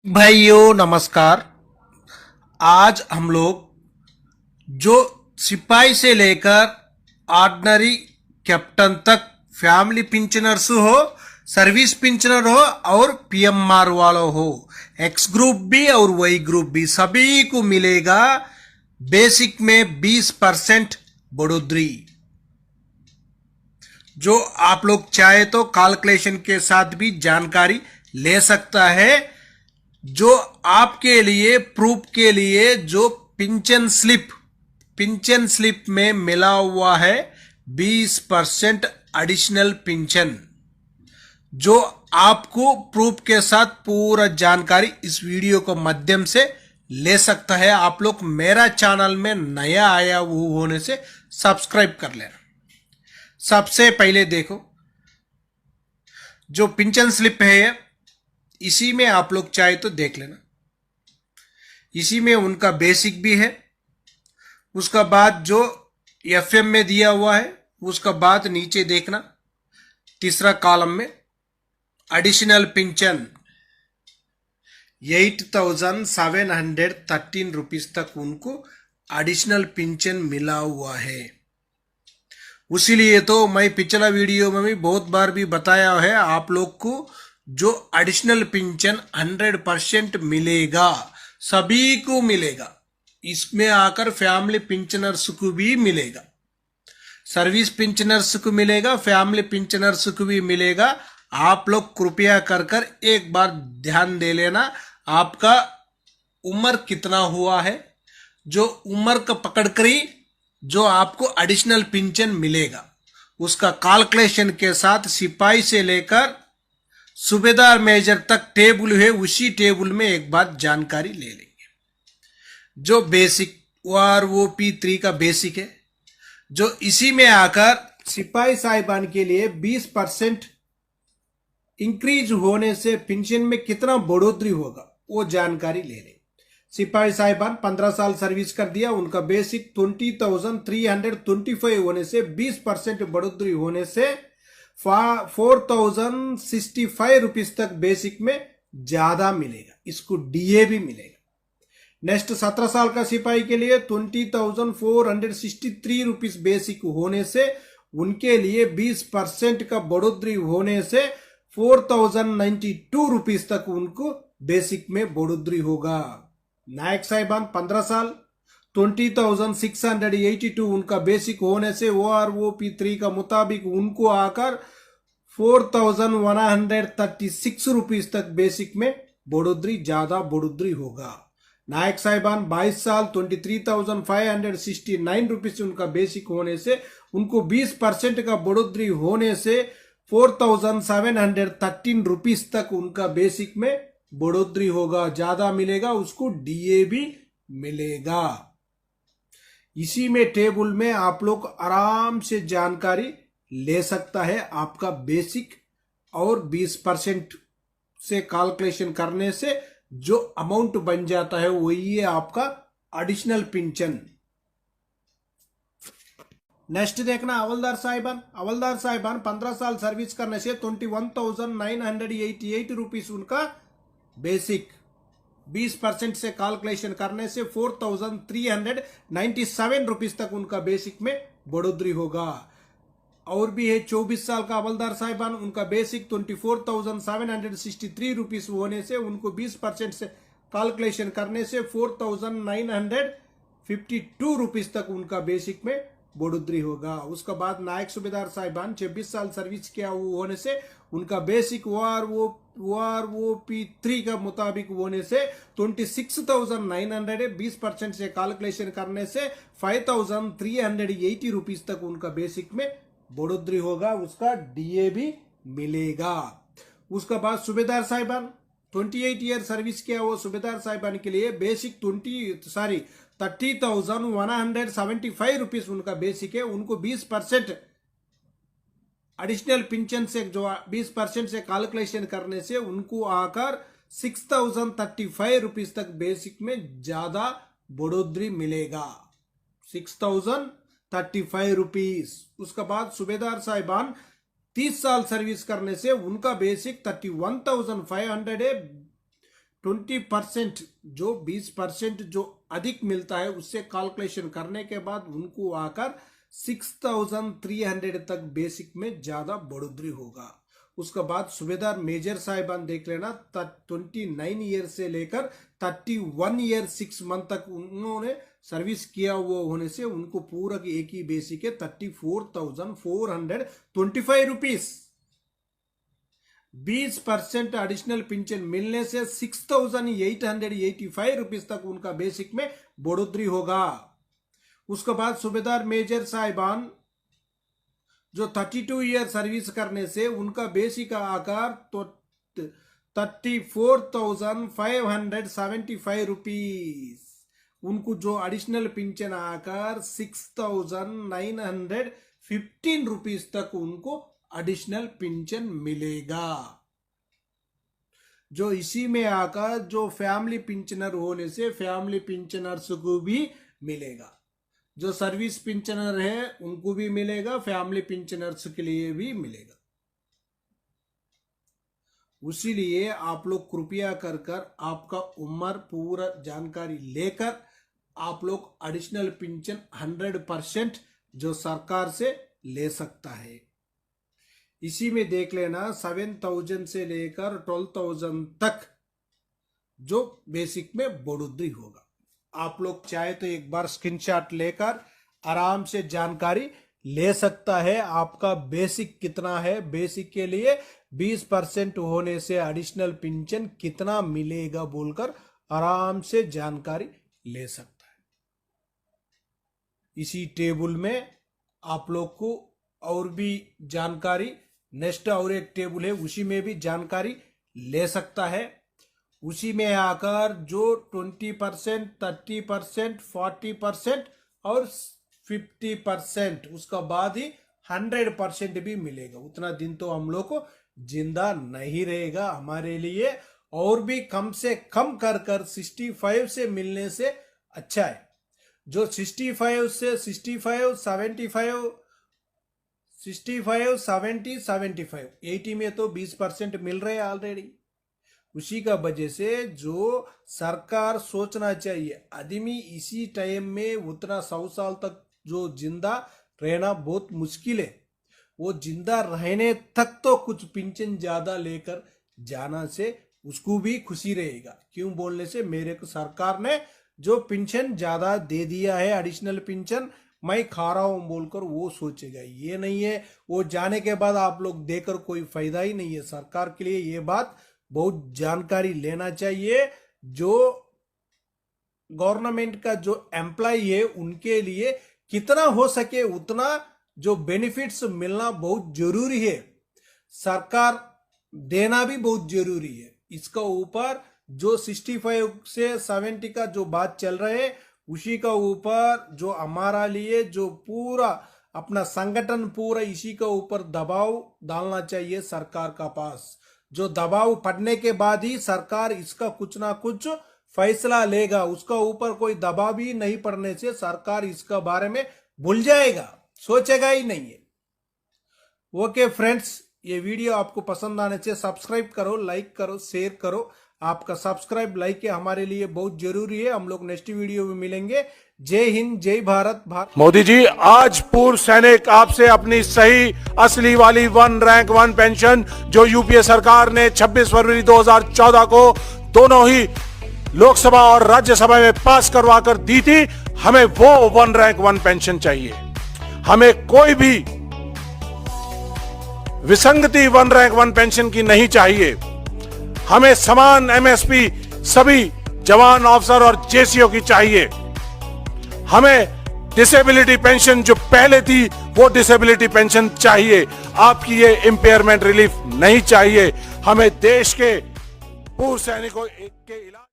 भाइयों नमस्कार। आज हम लोग जो सिपाही से लेकर ऑर्डिनरी कैप्टन तक फैमिली पिंचनर्स हो, सर्विस पिंचनर हो और पीएमआर वाला हो, एक्स ग्रुप भी और वाई ग्रुप भी, सभी को मिलेगा बेसिक में 20% बढ़ोतरी। जो आप लोग चाहे तो कैलकुलेशन के साथ भी जानकारी ले सकता है। जो आपके लिए प्रूफ के लिए जो पिंचन स्लिप में मिला हुआ है 20% एडिशनल पिंचन, जो आपको प्रूफ के साथ पूरा जानकारी इस वीडियो को माध्यम से ले सकता है। आप लोग मेरा चैनल में नया आया होने से सब्सक्राइब कर लेना। सबसे पहले देखो, जो पिंचन स्लिप है इसी में आप लोग चाहे तो देख लेना। इसी में उनका बेसिक भी है, उसका बाद जो एफएम में दिया हुआ है, उसका बाद नीचे देखना तीसरा कॉलम में एडिशनल पिंचन 8,713 रुपीज तक उनको एडिशनल पिंचन मिला हुआ है। उसीलिए तो मैं पिछला वीडियो में भी बहुत बार भी बताया है आप लोग को, जो एडिशनल पिंचन 100% मिलेगा, सभी को मिलेगा। इसमें आकर फैमिली पिंचनर्स को भी मिलेगा, सर्विस पिंचनर्स को मिलेगा, फैमिली पिंचनर्स को भी मिलेगा। आप लोग कृपया कर कर एक बार ध्यान दे लेना, आपका उम्र कितना हुआ है, जो उम्र का पकड़ कर ही जो आपको एडिशनल पिंचन मिलेगा उसका कैलकुलेशन के साथ सिपाही से लेकर सूबेदार मेजर तक टेबल है, उसी टेबल में एक बार जानकारी ले लेंगे। जो बेसिक OROP3 का बेसिक है, जो इसी में आकर सिपाही साहिबान के लिए 20% इंक्रीज होने से पेंशन में कितना बढ़ोतरी होगा वो जानकारी ले लेंगे। सिपाही साहिबान 15 साल सर्विस कर दिया, उनका बेसिक 20,325 होने से 20% बढ़ोतरी होने से 4,065 रुपीज तक बेसिक में ज्यादा मिलेगा, इसको डीए भी मिलेगा। नेक्स्ट 17 साल का सिपाही के लिए 20,463 रुपीज बेसिक होने से उनके लिए 20% का बढ़ोतरी होने से 4,092 रुपीज तक उनको बेसिक में बढ़ोतरी होगा। नायक साहिबान 15 साल 20,682 उनका बेसिक होने से OROP3 का मुताबिक उनको आकर 4,136 रुपीज तक बेसिक में बढ़ोतरी, ज्यादा बढ़ोतरी होगा। नायक साहिबान 22 साल 23,569 रुपीज उनका बेसिक होने से उनको 20% का बढ़ोतरी होने से 4,713 रुपीज तक उनका बेसिक में बढ़ोतरी होगा, ज्यादा मिलेगा, उसको डीए भी मिलेगा। इसी में टेबल में आप लोग आराम से जानकारी ले सकता है। आपका बेसिक और 20% से कैलकुलेशन करने से जो अमाउंट बन जाता है वही है आपका एडिशनल पिंचन। नेक्स्ट देखना हवलदार साहिबान 15 साल सर्विस करने से 21,988 रुपीज उनका बेसिक, 20% से कैलकुलेशन करने से 4,397 रुपीज तक उनका बेसिक में बढ़ोतरी होगा। और भी है 24 साल का हवलदार साहिबान, उनका बेसिक 24,763 रुपीज होने से उनको 20% से कैलकुलेशन करने से 4,952 रुपीज तक उनका बेसिक में बढ़ोतरी होगा। उसके बाद नायक सूबेदार साहिबान 26 साल सर्विस किया होने से उनका बेसिक OROP3 का मुताबिक होने से 26,900 20% से कैलकुलेशन करने से 5,380 रुपीज तक उनका बेसिक में बढ़ोतरी होगा, उसका डीए भी मिलेगा। उसका बाद सूबेदार साहिबान 28 ईयर सर्विस किया वो सूबेदार साहिबान के लिए बेसिक 30,175 रुपीज उनका बेसिक है, उनको 20% एडिशनल पिंचन से जो 20% से कैलकुलेशन करने से उनको आकर 6,035 रुपीज तक बेसिक में ज्यादा बढ़ोतरी मिलेगा, 6,035 रुपीज। उसके बाद सूबेदार साहिबान 30 साल सर्विस करने से उनका बेसिक 31,500 है, 20% जो 20% जो अधिक मिलता है उससे कैलकुलेशन करने के बाद उनको आकर 6,300 तक बेसिक में ज्यादा बढ़ोतरी होगा। उसके बाद सूबेदार मेजर साहिबान देख लेना, 29 ईयर से लेकर 31 ईयर 6 मंथ तक उन्होंने सर्विस किया हुआ होने से उनको पूरा की एक ही बेसिक है 34,425 रुपीज। 20% एडिशनल पेंशन मिलने से 6,885 रुपीज तक उनका बेसिक में बढ़ोतरी होगा। उसके बाद सूबेदार मेजर साहिबान जो 32 ईयर सर्विस करने से उनका बेसिक आकार तो 34,575 रुपीज, उनको जो एडिशनल पेंशन आकर 6,915 रुपीज तक उनको एडिशनल पेंशन मिलेगा। जो इसी में आकर जो फैमिली पेंशनर होने से फैमिली पेंशनर्स को भी मिलेगा, जो सर्विस पेंशनर है उनको भी मिलेगा, फैमिली पेंशनर्स के लिए भी मिलेगा। उसीलिए आप लोग कृपया कर आपका उम्र पूरा जानकारी लेकर आप लोग एडिशनल पेंशन 100% जो सरकार से ले सकता है। इसी में देख लेना 7,000 से लेकर 12,000 तक जो बेसिक में बढ़ोतरी होगा। आप लोग चाहे तो एक बार स्क्रीनशॉट लेकर आराम से जानकारी ले सकता है आपका बेसिक कितना है, बेसिक के लिए 20% होने से एडिशनल पेंशन कितना मिलेगा बोलकर आराम से जानकारी ले सकता है। इसी टेबल में आप लोग को और भी जानकारी, नेक्स्ट और एक टेबल है उसी में भी जानकारी ले सकता है। उसी में आकर जो 20%, 30%, 40% और 50% उसका बाद ही 100% भी मिलेगा। उतना दिन तो हम लोग को जिंदा नहीं रहेगा, हमारे लिए और भी कम से कम कर 65 से मिलने से अच्छा है। जो 65 से 65, 75, 65, 70, 75, 80 में तो 20% मिल रहे हैं ऑलरेडी। उसी का वजह से जो सरकार सोचना चाहिए, आदमी इसी टाइम में उतना 100 साल तक जो जिंदा रहना बहुत मुश्किल है, वो जिंदा रहने तक तो कुछ पेंशन ज्यादा लेकर जाना से उसको भी खुशी रहेगा। क्यों बोलने से मेरे को सरकार ने जो पेंशन ज्यादा दे दिया है, एडिशनल पेंशन मैं खा रहा हूं बोलकर वो सोचेगा। ये नहीं है वो जाने के बाद आप लोग देकर कोई फायदा ही नहीं है। सरकार के लिए ये बात बहुत जानकारी लेना चाहिए। जो गवर्नमेंट का जो एम्प्लॉय है उनके लिए कितना हो सके उतना जो बेनिफिट्स मिलना बहुत जरूरी है, सरकार देना भी बहुत जरूरी है। इसका ऊपर जो 65 से 70 का जो बात चल रहे है उसी का ऊपर जो हमारा लिए जो पूरा अपना संगठन पूरा इसी का ऊपर दबाव डालना चाहिए सरकार का पास। जो दबाव पड़ने के बाद ही सरकार इसका कुछ ना कुछ फैसला लेगा। उसका ऊपर कोई दबाव ही नहीं पड़ने से सरकार इसका बारे में भूल जाएगा, सोचेगा ही नहीं है। ओके फ्रेंड्स, ये वीडियो आपको पसंद आने से सब्सक्राइब करो, लाइक करो, शेयर करो। आपका सब्सक्राइब लाइक हमारे लिए बहुत जरूरी है। हम लोग नेक्स्ट वीडियो में मिलेंगे। जय हिंद, जय भारत। मोदी जी, आज पूर्व सैनिक आपसे अपनी सही असली वाली 1 रैंक 1 पेंशन जो यूपीए सरकार ने 26 फरवरी 2014 को दोनों ही लोकसभा और राज्यसभा में पास करवा कर दी थी, हमें वो 1 रैंक 1 पेंशन चाहिए। हमें कोई भी विसंगति 1 रैंक 1 पेंशन की नहीं चाहिए। हमें समान एमएसपी सभी जवान, ऑफिसर और जेसीओ की चाहिए। हमें डिसेबिलिटी पेंशन जो पहले थी वो डिसेबिलिटी पेंशन चाहिए। आपकी ये इंपेयरमेंट रिलीफ नहीं चाहिए। हमें देश के पूर्व सैनिकों के इलाज